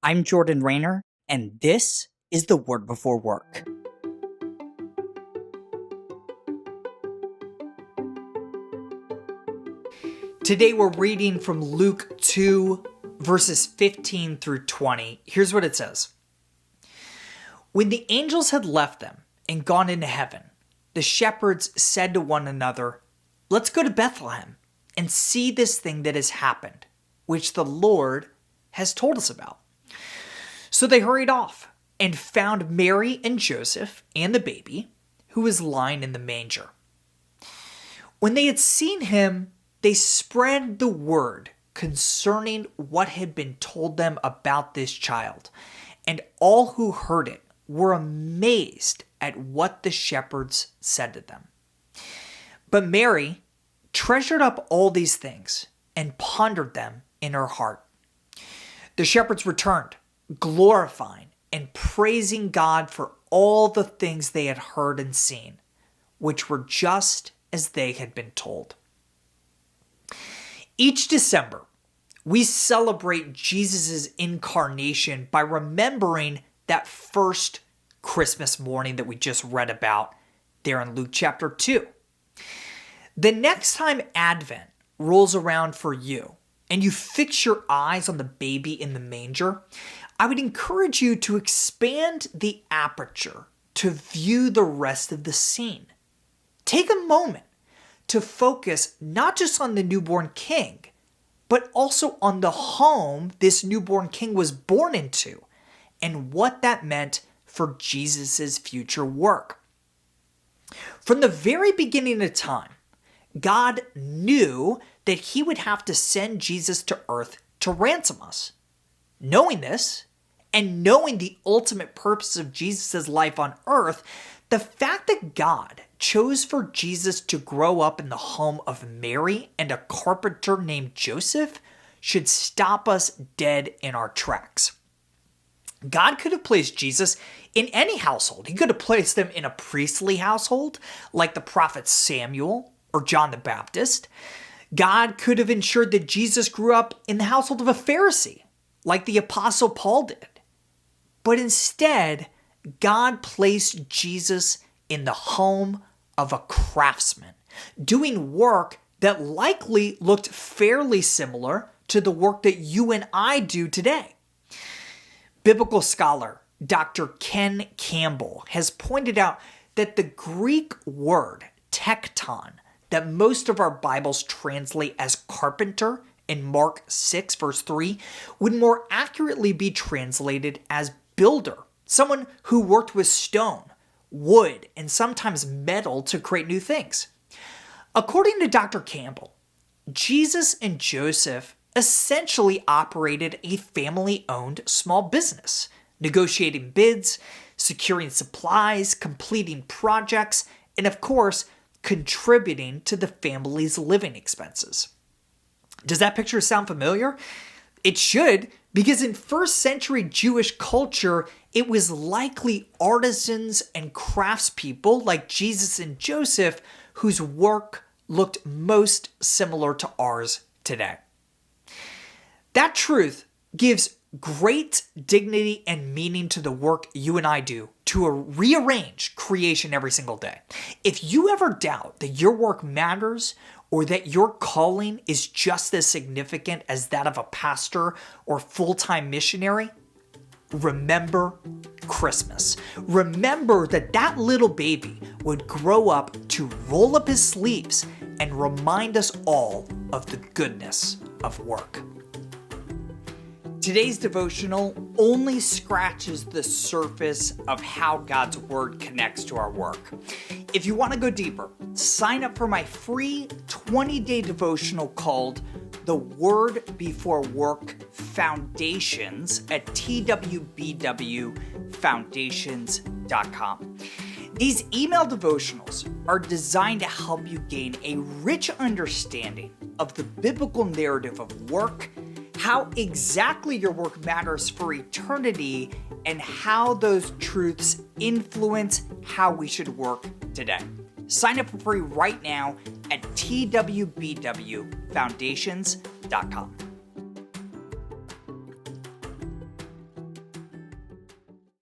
I'm Jordan Rayner, and this is the Word Before Work. Today we're reading from Luke 2, verses 15 through 20. Here's what it says. When the angels had left them and gone into heaven, the shepherds said to one another, "Let's go to Bethlehem and see this thing that has happened, which the Lord has told us about." So they hurried off and found Mary and Joseph and the baby, who was lying in the manger. When they had seen him, they spread the word concerning what had been told them about this child, and all who heard it were amazed at what the shepherds said to them. But Mary treasured up all these things and pondered them in her heart. The shepherds returned, glorifying and praising God for all the things they had heard and seen, which were just as they had been told. Each December, we celebrate Jesus' incarnation by remembering that first Christmas morning that we just read about there in Luke chapter 2. The next time Advent rolls around for you and you fix your eyes on the baby in the manger, I would encourage you to expand the aperture to view the rest of the scene. Take a moment to focus not just on the newborn king, but also on the home this newborn king was born into and what that meant for Jesus' future work. From the very beginning of time, God knew that he would have to send Jesus to earth to ransom us. Knowing this, and knowing the ultimate purpose of Jesus' life on earth, the fact that God chose for Jesus to grow up in the home of Mary and a carpenter named Joseph should stop us dead in our tracks. God could have placed Jesus in any household. He could have placed him in a priestly household like the prophet Samuel or John the Baptist. God could have ensured that Jesus grew up in the household of a Pharisee like the apostle Paul did. But instead, God placed Jesus in the home of a craftsman, doing work that likely looked fairly similar to the work that you and I do today. Biblical scholar Dr. Ken Campbell has pointed out that the Greek word tekton that most of our Bibles translate as carpenter in Mark 6 verse 3 would more accurately be translated as builder, someone who worked with stone, wood, and sometimes metal to create new things. According to Dr. Campbell, Jesus and Joseph essentially operated a family-owned small business, negotiating bids, securing supplies, completing projects, and of course, contributing to the family's living expenses. Does that picture sound familiar? It should, because in first century Jewish culture, it was likely artisans and craftspeople like Jesus and Joseph whose work looked most similar to ours today. That truth gives great dignity and meaning to the work you and I do to rearrange creation every single day. If you ever doubt that your work matters or that your calling is just as significant as that of a pastor or full-time missionary, remember Christmas. Remember that that little baby would grow up to roll up his sleeves and remind us all of the goodness of work. Today's devotional only scratches the surface of how God's Word connects to our work. If you want to go deeper, sign up for my free 20-day devotional called The Word Before Work Foundations at twbwfoundations.com. These email devotionals are designed to help you gain a rich understanding of the biblical narrative of work, how exactly your work matters for eternity, and how those truths influence how we should work today. Sign up for free right now at twbwfoundations.com.